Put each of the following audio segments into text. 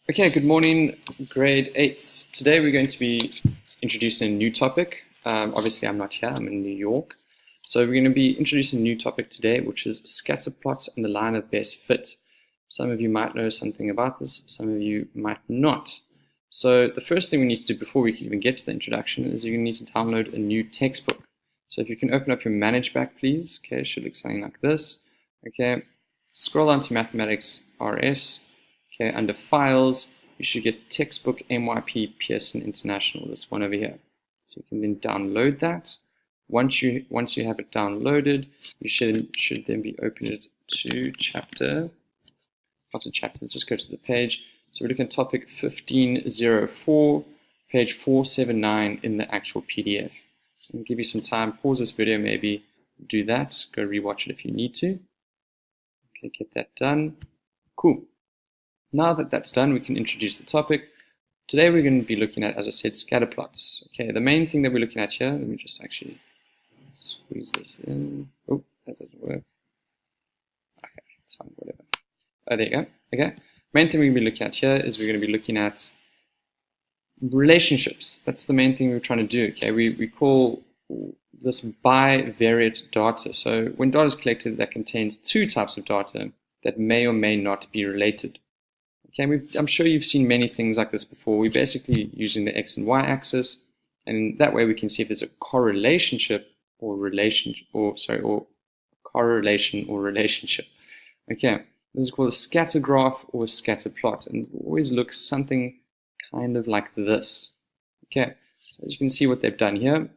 Okay, good morning, grade 8s. Today we're going to be introducing a new topic. Obviously I'm not here, I'm in New York. So we're going to be introducing a new topic today, which is scatter plots and the line of best fit. Some of you might know something about this, some of you might not. So the first thing we need to do before we can even get to the introduction is you're going to need to download a new textbook. So if you can open up your ManageBack, please. Okay, it should look something like this. Okay, scroll down to Mathematics RS. Okay, under Files, you should get Textbook MYP Pearson International, this one over here. So you can then download that. Once you have it downloaded, you should then be opening it to just go to the page. So we're looking at topic 1504, page 479 in the actual PDF. I'll give you some time, pause this video, maybe do that, go rewatch it if you need to. Okay, get that done. Cool. Now that that's done, we can introduce the topic. Today we're going to be looking at, as I said, scatter plots. Okay, the main thing that we're looking at here, let me just actually squeeze this in. Oh, that doesn't work. Okay, it's fine, whatever. Oh, there you go. Okay, main thing we're going to be looking at here is we're going to be looking at relationships. That's the main thing we're trying to do. Okay, we call this bivariate data. So when data is collected that contains two types of data that may or may not be related. Okay, I'm sure you've seen many things like this before. We're basically using the x and y axis, and that way we can see if there's a correlation or relationship. Okay, this is called a scatter graph or a scatter plot, and it always looks something kind of like this. Okay, so as you can see what they've done here,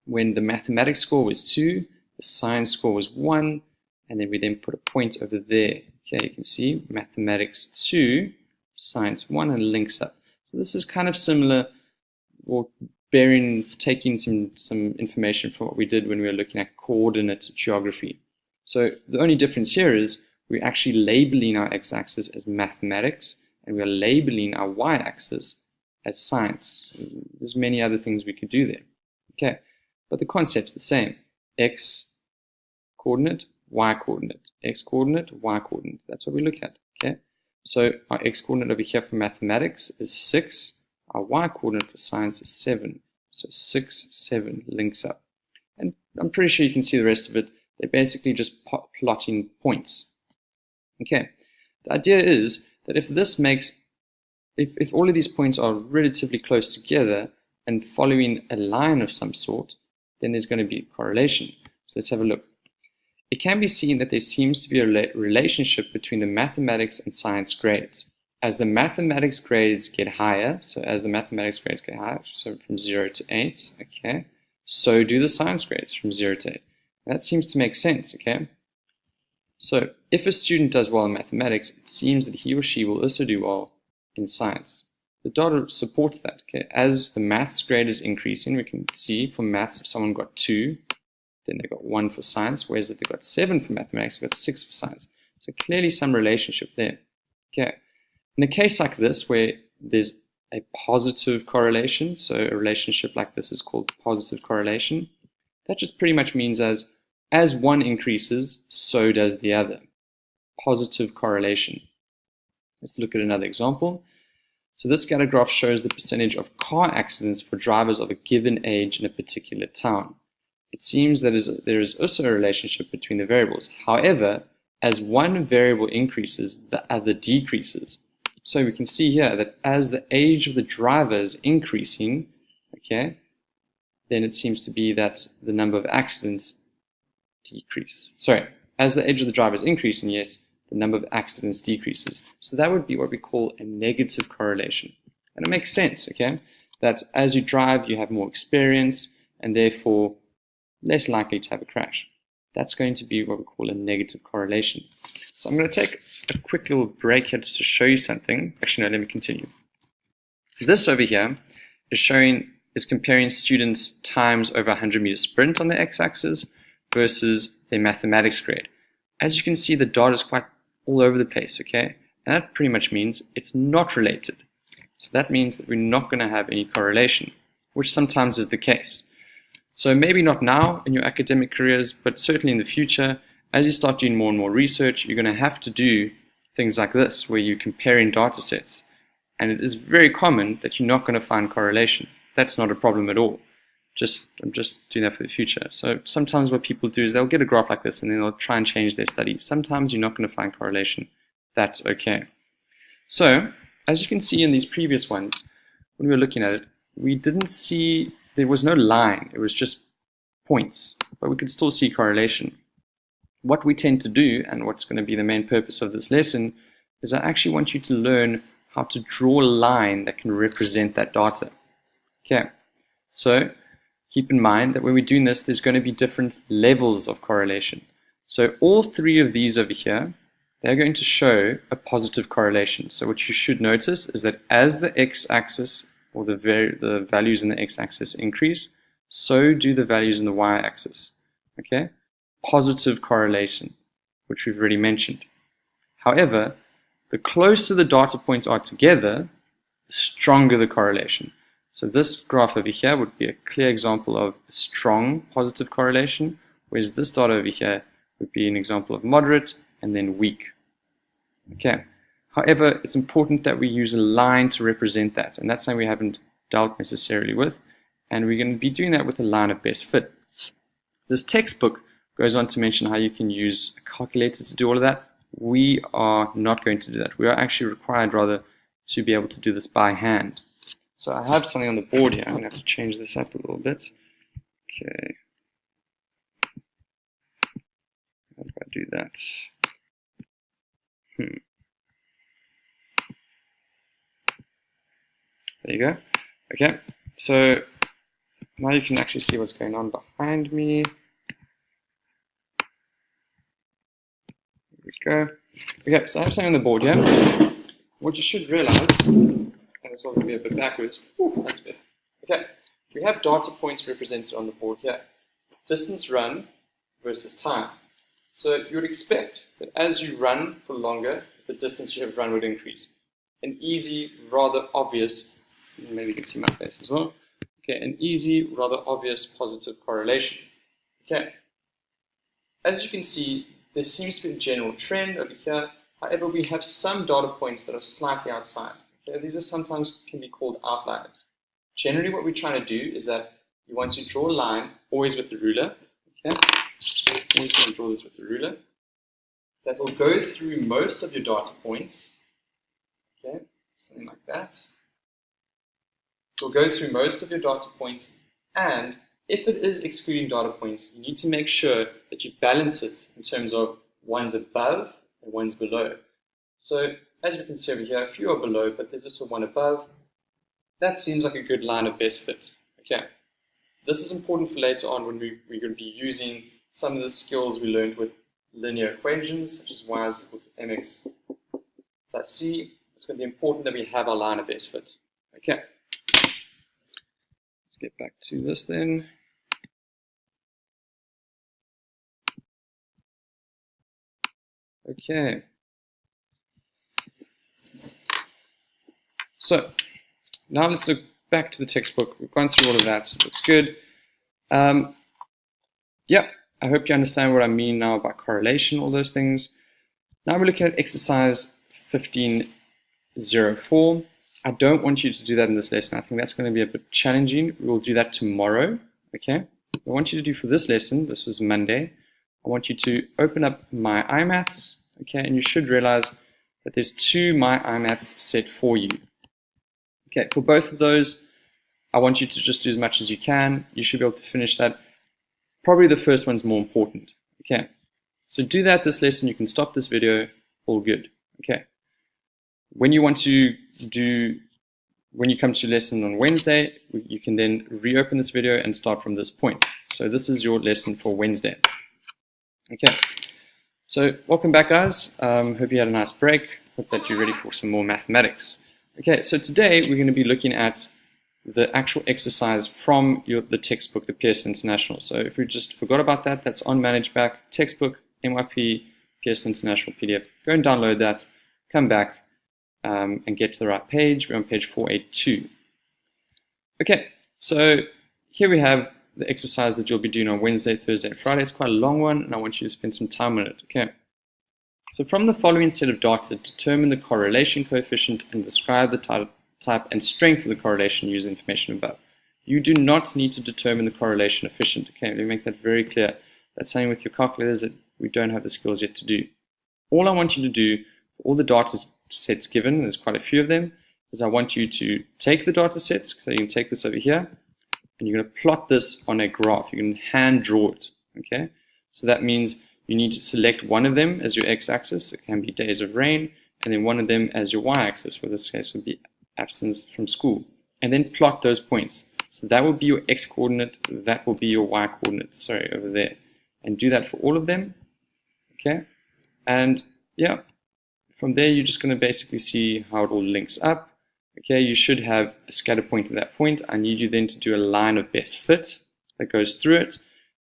when the mathematics score was 2, the science score was 1, and then we then put a point over there. Okay, you can see mathematics 2, science 1, and links up. So this is kind of similar, or taking some information from what we did when we were looking at coordinate geography. So the only difference here is we're actually labeling our x-axis as mathematics, and we are labeling our y-axis as science. There's many other things we could do there. Okay, but the concept's the same. X coordinate, y coordinate, x coordinate, y coordinate. That's what we look at. Okay, so our x coordinate over here for mathematics is 6. Our y coordinate for science is 7. So 6, 7 links up. And I'm pretty sure you can see the rest of it. They're basically just plotting points. Okay, the idea is that if all of these points are relatively close together and following a line of some sort, then there's going to be a correlation. So let's have a look. It can be seen that there seems to be a relationship between the mathematics and science grades. As the mathematics grades get higher, so from 0 to 8, okay, so do the science grades from 0 to 8. That seems to make sense, okay? So if a student does well in mathematics, it seems that he or she will also do well in science. The data supports that, okay? As the maths grade is increasing, we can see for maths, if someone got 2, then they got 1 for science, whereas if they got 7 for mathematics, they got 6 for science. So clearly some relationship there. Okay. In a case like this, where there's a positive correlation, so a relationship like this is called positive correlation, that just pretty much means as one increases, so does the other. Positive correlation. Let's look at another example. So this scatter graph shows the percentage of car accidents for drivers of a given age in a particular town. It seems that there is also a relationship between the variables. However, as one variable increases, the other decreases. So we can see here that as the age of the driver is increasing, okay, then it seems to be that the number of accidents decrease. Sorry, as the age of the driver is increasing, yes, the number of accidents decreases. So that would be what we call a negative correlation. And it makes sense, okay, that as you drive, you have more experience, and therefore less likely to have a crash. That's going to be what we call a negative correlation. So I'm going to take a quick little break here just to show you something. Actually, no, let me continue. This over here is comparing students' times over 100-meter sprint on the x-axis versus their mathematics grade. As you can see, the data is quite all over the place, okay? And that pretty much means it's not related. So that means that we're not going to have any correlation, which sometimes is the case. So maybe not now in your academic careers, but certainly in the future, as you start doing more and more research, you're going to have to do things like this, where you're comparing data sets. And it is very common that you're not going to find correlation. That's not a problem at all. I'm just doing that for the future. So sometimes what people do is they'll get a graph like this and then they'll try and change their study. Sometimes you're not going to find correlation. That's okay. So as you can see in these previous ones, when we were looking at it, we didn't see, there was no line. It was just points, but we could still see correlation. What we tend to do, and what's going to be the main purpose of this lesson, is I actually want you to learn how to draw a line that can represent that data. Okay, so keep in mind that when we're doing this, there's going to be different levels of correlation. So all three of these over here, they're going to show a positive correlation. So what you should notice is that as the x-axis, or the values in the x-axis increase, so do the values in the y-axis. Okay, positive correlation, which we've already mentioned. However, the closer the data points are together, the stronger the correlation. So this graph over here would be a clear example of a strong positive correlation, whereas this data over here would be an example of moderate and then weak. Okay. However, it's important that we use a line to represent that, and that's something we haven't dealt necessarily with, and we're going to be doing that with a line of best fit. This textbook goes on to mention how you can use a calculator to do all of that. We are not going to do that. We are actually required rather to be able to do this by hand. So I have something on the board here. I'm going to have to change this up a little bit. Okay. How do I do that? There you go. Okay, so now you can actually see what's going on behind me. There we go. Okay, so I have something on the board here. What you should realize, and it's all going to be a bit backwards. Ooh, that's better. Okay, we have data points represented on the board here. Distance run versus time. So you would expect that as you run for longer, the distance you have run would increase. An easy, rather obvious, maybe you can see my face as well. Okay, an easy, rather obvious positive correlation. Okay, as you can see, there seems to be a general trend over here. However, we have some data points that are slightly outside. Okay, these are sometimes can be called outliers. Generally, what we're trying to do is that you want to draw a line, always with the ruler. Okay, always going to draw this with the ruler. That will go through most of your data points. Okay, something like that. We'll go through most of your data points, and if it is excluding data points, you need to make sure that you balance it in terms of one's above and one's below. So as you can see over here, a few are below, but there's also one above. That seems like a good line of best fit. Okay, this is important for later on when we're going to be using some of the skills we learned with linear equations, such as y is equal to mx plus c. It's going to be important that we have our line of best fit. Okay. Get back to this then. Okay. So now let's look back to the textbook. We've gone through all of that. It looks good. Yeah, I hope you understand what I mean now by correlation, all those things. Now we're looking at exercise 1504. I don't want you to do that in this lesson. I think that's going to be a bit challenging. We will do that tomorrow. Okay. What I want you to do for this lesson, this was Monday, I want you to open up My iMaths. Okay, and you should realize that there's two My iMaths set for you. Okay, for both of those, I want you to just do as much as you can. You should be able to finish that. Probably the first one's more important. Okay, so do that this lesson. You can stop this video. All good. Okay. When you want to when you come to lesson on Wednesday, you can then reopen this video and start from this point. So this is your lesson for Wednesday. Okay, so welcome back, guys. Hope you had a nice break. Hope that you're ready for some more mathematics. Okay, so today we're going to be looking at the actual exercise from the textbook, the Pearson International. So if we just forgot about that, that's on ManageBack, textbook, MYP, Pearson International PDF. Go and download that, come back, and get to the right page. We're on page 482. Okay, so here we have the exercise that you'll be doing on Wednesday, Thursday, Friday. It's quite a long one, and I want you to spend some time on it. Okay. So from the following set of data, determine the correlation coefficient and describe the type and strength of the correlation using information above. You do not need to determine the correlation coefficient. Okay, let me make that very clear. That's something with your calculators that we don't have the skills yet to do. All I want you to do for all the data sets given, there's quite a few of them, is I want you to take the data sets, so you can take this over here, and you're going to plot this on a graph. You can hand draw it. Okay, so that means you need to select one of them as your x-axis. It can be days of rain, and then one of them as your y-axis. For this case, would be absence from school, and then plot those points. So that will be your x-coordinate. That will be your y-coordinate. Sorry, over there, and do that for all of them. Okay, and yeah, from there you're just going to basically see how it all links up. Okay, you should have a scatter point at that point. I need you then to do a line of best fit that goes through it.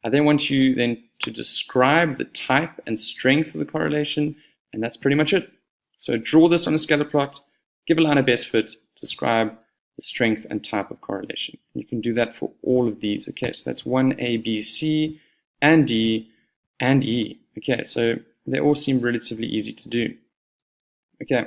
I then want you then to describe the type and strength of the correlation, and that's pretty much it. So draw this on a scatter plot, give a line of best fit, describe the strength and type of correlation. You can do that for all of these. Okay, so that's 1A, B, C, and D, and E. Okay, so they all seem relatively easy to do. Okay,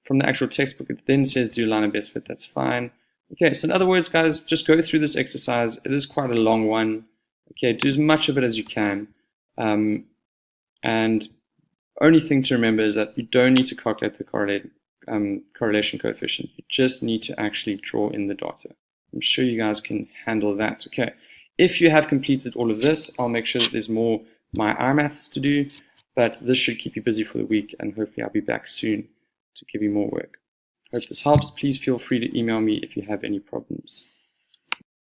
from the actual textbook, it then says do line of best fit. That's fine. Okay, so in other words, guys, just go through this exercise. It is quite a long one. Okay, do as much of it as you can. And only thing to remember is that you don't need to calculate the correlation coefficient. You just need to actually draw in the data. I'm sure you guys can handle that. Okay, if you have completed all of this, I'll make sure that there's more My iMaths to do, but this should keep you busy for the week, and hopefully I'll be back soon to give you more work. Hope this helps. Please feel free to email me if you have any problems.